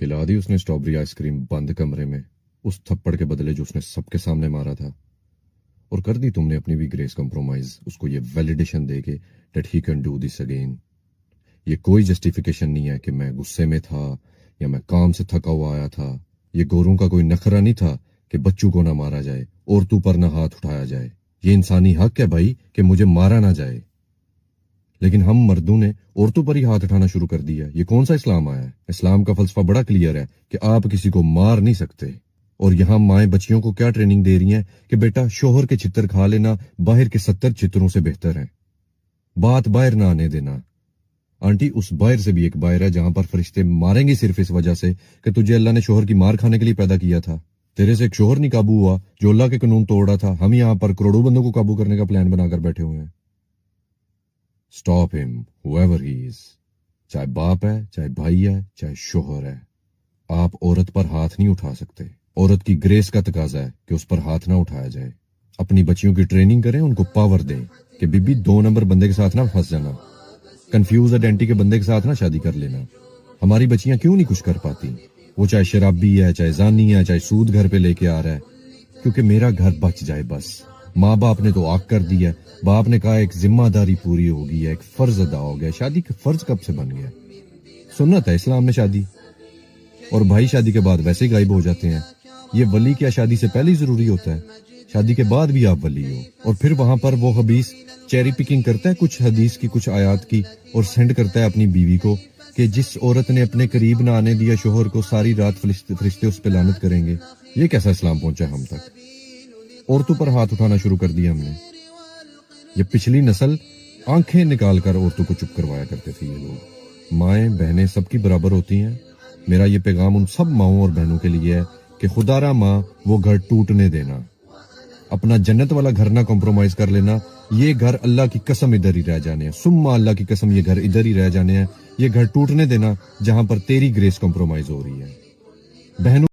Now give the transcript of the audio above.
खिला दी उसने strawberry ice cream बंद कमरे में, उस थप्पड़ के बदले जो उसने सबके सामने मारा था। और कर दी तुमने अपनी भी ग्रेस कॉम्प्रोमाइज, उसको ये वैलिडेशन दे के that he can do this again. ये कोई जस्टिफिकेशन नहीं है कि मैं गुस्से में था या मैं काम से थका हुआ आया था। ये गोरों का कोई नखरा नहीं था कि बच्चों को ना मारा जाए, औरतों पर ना हाथ उठाया जाए। ये इंसानी हक है भाई कि मुझे मारा ना जाए। लेकिन हम मर्दों ने औरतों पर ही हाथ उठाना शुरू कर दिया। ये कौन सा इस्लाम आया है? इस्लाम का फलसफा बड़ा क्लियर है कि आप किसी को मार नहीं सकते। और यहाँ माएं बच्चियों को क्या ट्रेनिंग दे रही हैं कि बेटा शोहर के चित्तर खा लेना बाहर के 70 चित्रों से बेहतर है। बात बाहर ना आने देना। आंटी, उस बाहर से भी एक बाहर है जहां पर फरिश्ते मारेंगे सिर्फ इस वजह से कि तुझे अल्लाह ने शोहर की मार खाने के लिए पैदा किया था। तेरे से एक शोहर नहीं काबू हुआ जो अल्लाह के कानून तोड़ रहा था। हम यहाँ पर करोड़ों बंदों को काबू करने का प्लान बनाकर बैठे हुए हैं। Stop him whoever he is. चाहे बाप है, चाहे भाई है, चाहे शोहर है। आप औरत पर हाथ नहीं उठा सकते। औरत की ग्रेस का तकाजा है कि उस पर हाथ ना उठाया जाए। अपनी बच्चियों की ट्रेनिंग करें, उनको पावर दें कि बीबी 2 नंबर बंदे के साथ ना फंस जाना, कंफ्यूज आइडेंटिटी के बंदे के साथ ना शादी कर लेना। हमारी बच्चियां क्यों नहीं कुछ कर पाती? वो चाहे शराबी है, चाहे जानी है, चाहे सूद घर पे लेके आ रहा है, क्योंकि मेरा घर बच जाए बस। माँ बाप ने तो आग कर दी है। बाप ने कहा एक जिम्मेदारी पूरी होगी है, एक फर्ज अदा हो गया। शादी का फर्ज कब से बन गया? सुन्नत है इस्लाम में शादी। और भाई शादी के बाद वैसे ही गायब हो जाते हैं। ये वली क्या शादी से पहले ही जरूरी होता है? शादी के बाद भी आप वली हो। और फिर वहां पर वो हबीस चेरी पिकिंग करता है कुछ हदीस की, कुछ आयात की, और सेंड करता है अपनी बीवी को कि जिस औरत ने अपने करीब ना आने दिया शोहर को, सारी रात फरिश्ते उस पर लानत करेंगे। ये कैसा इस्लाम पहुंचा हम तक? औरतों पर हाथ उठाना शुरू कर दिया हमने। ये पिछली नस्ल आंखें निकाल कर औरतों को चुप करवाया करते थे ये लोग। माएं बहनें सबकी बराबर होती हैं। मेरा ये पैगाम उन सब माओं और बहनों के लिए है कि खुदारा माँ वो घर टूटने देना। अपना जन्नत वाला घर ना कॉम्प्रोमाइज कर लेना। ये घर अल्लाह की कसम इधर ही रह जाने हैं, सुम्मा अल्लाह की कसम ये घर इधर ही रह जाने हैं। ये घर टूटने देना जहां पर तेरी ग्रेस कॉम्प्रोमाइज हो रही है। बहनों